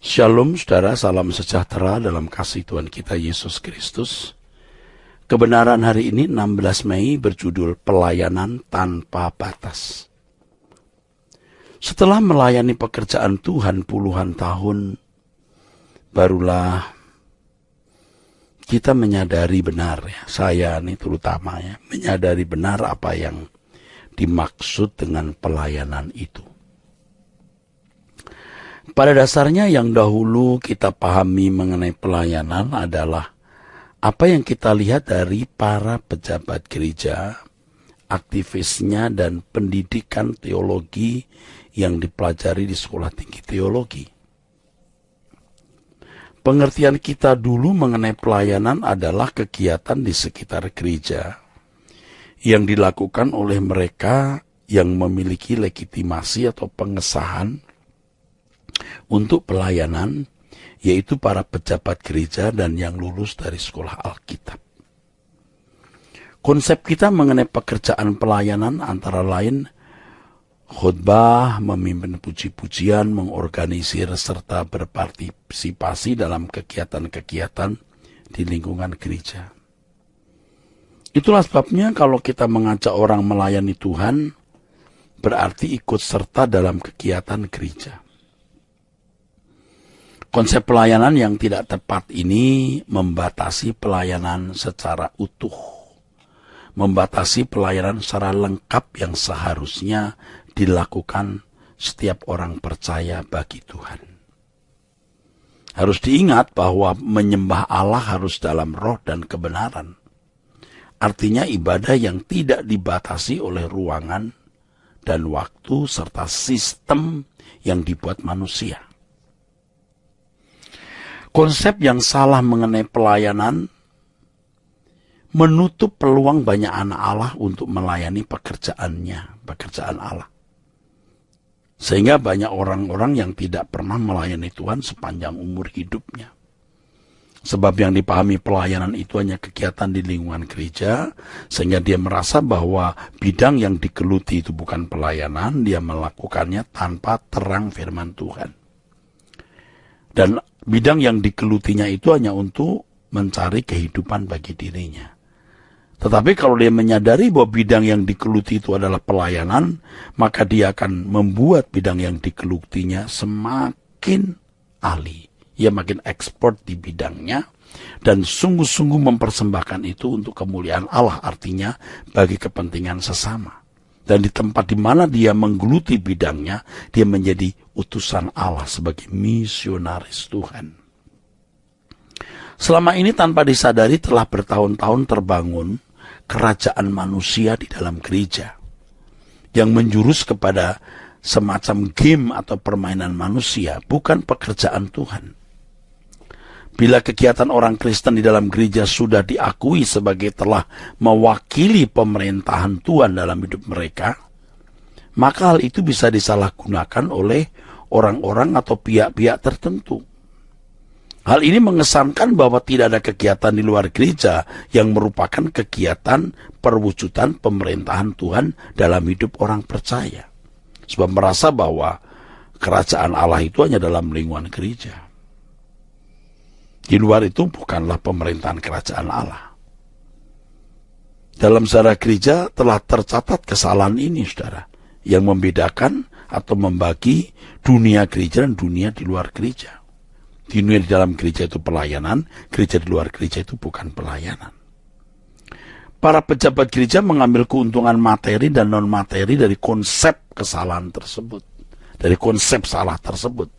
Shalom saudara, salam sejahtera dalam kasih Tuhan kita Yesus Kristus. Kebenaran hari ini 16 Mei berjudul Pelayanan Tanpa Batas. Setelah melayani pekerjaan Tuhan puluhan tahun, barulah kita menyadari benar, saya ini terutama menyadari benar apa yang dimaksud dengan pelayanan itu. Pada dasarnya yang dahulu kita pahami mengenai pelayanan adalah apa yang kita lihat dari para pejabat gereja, aktivisnya, dan pendidikan teologi yang dipelajari di sekolah tinggi teologi. Pengertian kita dulu mengenai pelayanan adalah kegiatan di sekitar gereja yang dilakukan oleh mereka yang memiliki legitimasi atau pengesahan untuk pelayanan, yaitu para pejabat gereja dan yang lulus dari sekolah Alkitab. Konsep kita mengenai pekerjaan pelayanan antara lain khotbah, memimpin puji-pujian, mengorganisir serta berpartisipasi dalam kegiatan-kegiatan di lingkungan gereja. Itulah sebabnya kalau kita mengajak orang melayani Tuhan, berarti ikut serta dalam kegiatan gereja. Konsep pelayanan yang tidak tepat ini membatasi pelayanan secara utuh, membatasi pelayanan secara lengkap yang seharusnya dilakukan setiap orang percaya bagi Tuhan. Harus diingat bahwa menyembah Allah harus dalam roh dan kebenaran. Artinya ibadah yang tidak dibatasi oleh ruangan dan waktu serta sistem yang dibuat manusia. Konsep yang salah mengenai pelayanan menutup peluang banyak anak Allah untuk melayani pekerjaan Allah. Sehingga banyak orang-orang yang tidak pernah melayani Tuhan sepanjang umur hidupnya. Sebab yang dipahami pelayanan itu hanya kegiatan di lingkungan gereja, sehingga dia merasa bahwa bidang yang digeluti itu bukan pelayanan, dia melakukannya tanpa terang firman Tuhan. Dan bidang yang digelutinya itu hanya untuk mencari kehidupan bagi dirinya. Tetapi kalau dia menyadari bahwa bidang yang digeluti itu adalah pelayanan, maka dia akan membuat bidang yang digelutinya semakin ahli. Ia makin ekspor di bidangnya dan sungguh-sungguh mempersembahkan itu untuk kemuliaan Allah, artinya bagi kepentingan sesama. Dan di tempat di mana dia menggeluti bidangnya, dia menjadi utusan Allah sebagai misionaris Tuhan. Selama ini tanpa disadari telah bertahun-tahun terbangun kerajaan manusia di dalam gereja yang menjurus kepada semacam game atau permainan manusia, bukan pekerjaan Tuhan. Bila kegiatan orang Kristen di dalam gereja sudah diakui sebagai telah mewakili pemerintahan Tuhan dalam hidup mereka, maka hal itu bisa disalahgunakan oleh orang-orang atau pihak-pihak tertentu. Hal ini mengesankan bahwa tidak ada kegiatan di luar gereja yang merupakan kegiatan perwujudan pemerintahan Tuhan dalam hidup orang percaya. Sebab merasa bahwa kerajaan Allah itu hanya dalam lingkungan gereja. Di luar itu bukanlah pemerintahan kerajaan Allah. Dalam sejarah gereja telah tercatat kesalahan ini, saudara, yang membedakan atau membagi dunia gereja dan dunia di luar gereja. Dunia di dalam gereja itu pelayanan, gereja di luar gereja itu bukan pelayanan. Para pejabat gereja mengambil keuntungan materi dan non-materi dari konsep kesalahan tersebut, dari konsep salah tersebut.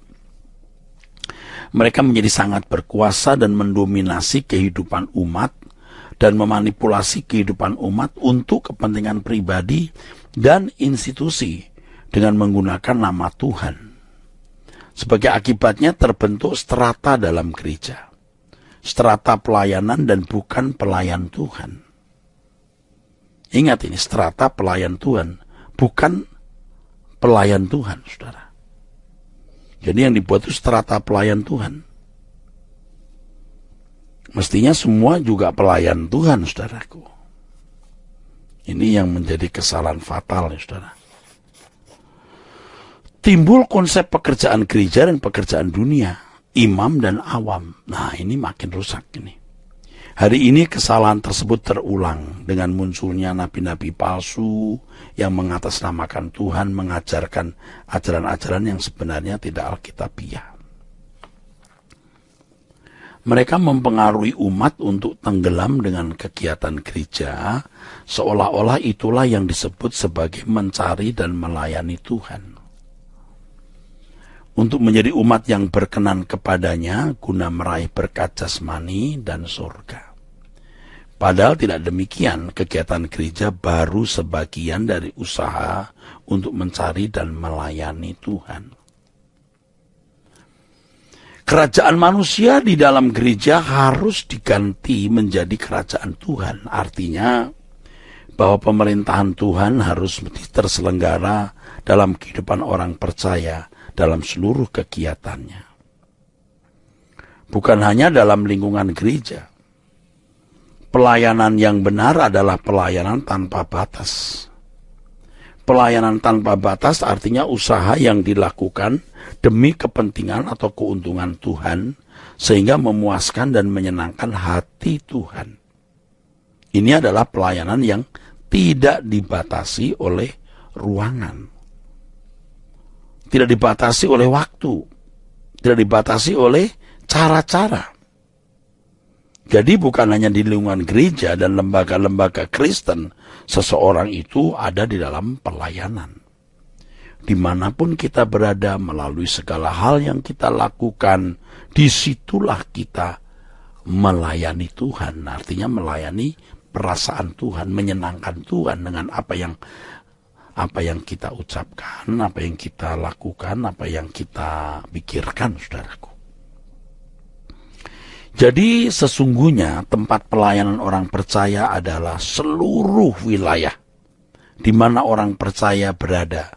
Mereka menjadi sangat berkuasa dan mendominasi kehidupan umat dan memanipulasi kehidupan umat untuk kepentingan pribadi dan institusi dengan menggunakan nama Tuhan. Sebagai akibatnya terbentuk strata dalam gereja. Strata pelayanan dan bukan pelayan Tuhan. Ingat ini, strata pelayan Tuhan, bukan pelayan Tuhan, saudara. Jadi yang dibuat itu strata pelayan Tuhan. Mestinya semua juga pelayan Tuhan, saudaraku. Ini yang menjadi kesalahan fatal, ya, saudara. Timbul konsep pekerjaan gereja dan pekerjaan dunia. imam dan awam. Nah, ini makin rusak ini. Hari ini kesalahan tersebut terulang dengan munculnya nabi-nabi palsu yang mengatasnamakan Tuhan, mengajarkan ajaran-ajaran yang sebenarnya tidak alkitabiah. Mereka mempengaruhi umat untuk tenggelam dengan kegiatan gereja, seolah-olah itulah yang disebut sebagai mencari dan melayani Tuhan. Untuk menjadi umat yang berkenan kepadanya, guna meraih berkat jasmani dan surga. Padahal tidak demikian, kegiatan gereja baru sebagian dari usaha untuk mencari dan melayani Tuhan. Kerajaan manusia di dalam gereja harus diganti menjadi kerajaan Tuhan. Artinya bahwa pemerintahan Tuhan harus terselenggara dalam kehidupan orang percaya dalam seluruh kegiatannya. Bukan hanya dalam lingkungan gereja. Pelayanan yang benar adalah pelayanan tanpa batas. Pelayanan tanpa batas artinya usaha yang dilakukan demi kepentingan atau keuntungan Tuhan, sehingga memuaskan dan menyenangkan hati Tuhan. Ini adalah pelayanan yang tidak dibatasi oleh ruangan, tidak dibatasi oleh waktu, tidak dibatasi oleh cara-cara. Jadi bukan hanya di lingkungan gereja dan lembaga-lembaga Kristen, seseorang itu ada di dalam pelayanan. Dimanapun kita berada, melalui segala hal yang kita lakukan, disitulah kita melayani Tuhan. Artinya melayani perasaan Tuhan, menyenangkan Tuhan dengan apa yang kita ucapkan, apa yang kita lakukan, apa yang kita pikirkan, saudaraku. Jadi sesungguhnya tempat pelayanan orang percaya adalah seluruh wilayah di mana orang percaya berada.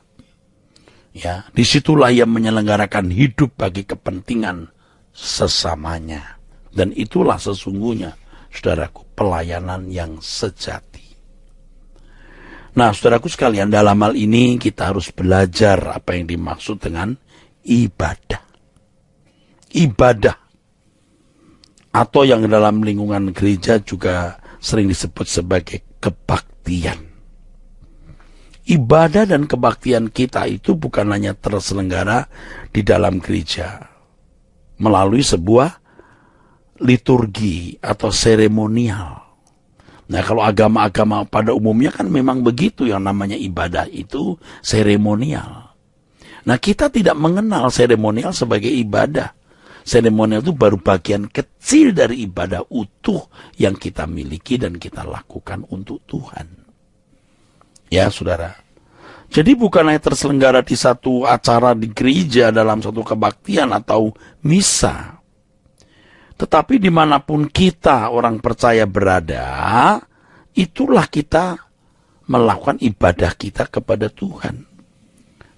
Ya, disitulah ia menyelenggarakan hidup bagi kepentingan sesamanya. Dan itulah sesungguhnya, saudaraku, pelayanan yang sejati. Nah, saudaraku sekalian, dalam hal ini kita harus belajar apa yang dimaksud dengan ibadah. Ibadah, atau yang dalam lingkungan gereja juga sering disebut sebagai kebaktian. Ibadah dan kebaktian kita itu bukan hanya terselenggara di dalam gereja melalui sebuah liturgi atau seremonial. Nah, kalau agama-agama pada umumnya kan memang begitu, yang namanya ibadah itu seremonial. Nah, kita tidak mengenal seremonial sebagai ibadah. Seremonial itu baru bagian kecil dari ibadah utuh yang kita miliki dan kita lakukan untuk Tuhan. Ya, saudara. Jadi bukan hanya terselenggara di satu acara di gereja dalam satu kebaktian atau misa. Tetapi dimanapun kita orang percaya berada, itulah kita melakukan ibadah kita kepada Tuhan.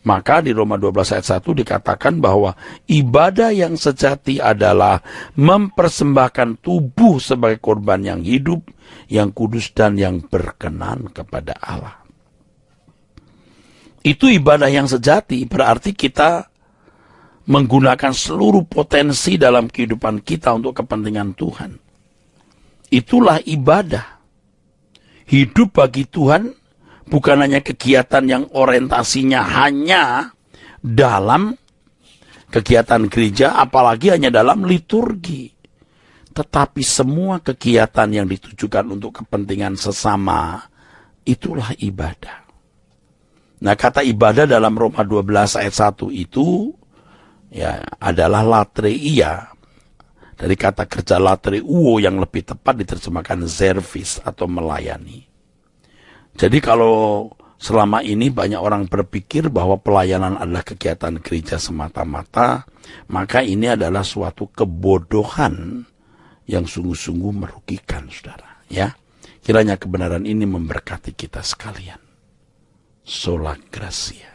Maka di Roma 12 ayat 1 dikatakan bahwa ibadah yang sejati adalah mempersembahkan tubuh sebagai korban yang hidup, yang kudus dan yang berkenan kepada Allah. Itu ibadah yang sejati, berarti kita menggunakan seluruh potensi dalam kehidupan kita untuk kepentingan Tuhan. Itulah ibadah. Hidup bagi Tuhan bukan hanya kegiatan yang orientasinya hanya dalam kegiatan gereja, apalagi hanya dalam liturgi. Tetapi semua kegiatan yang ditujukan untuk kepentingan sesama, itulah ibadah. Nah, kata ibadah dalam Roma 12 ayat 1 itu ya adalah latreia. Dari kata kerja latreuo yang lebih tepat diterjemahkan service atau melayani. Jadi kalau selama ini banyak orang berpikir bahwa pelayanan adalah kegiatan gereja semata-mata, maka ini adalah suatu kebodohan yang sungguh-sungguh merugikan, saudara. Ya, kiranya kebenaran ini memberkati kita sekalian. Sola Gracia.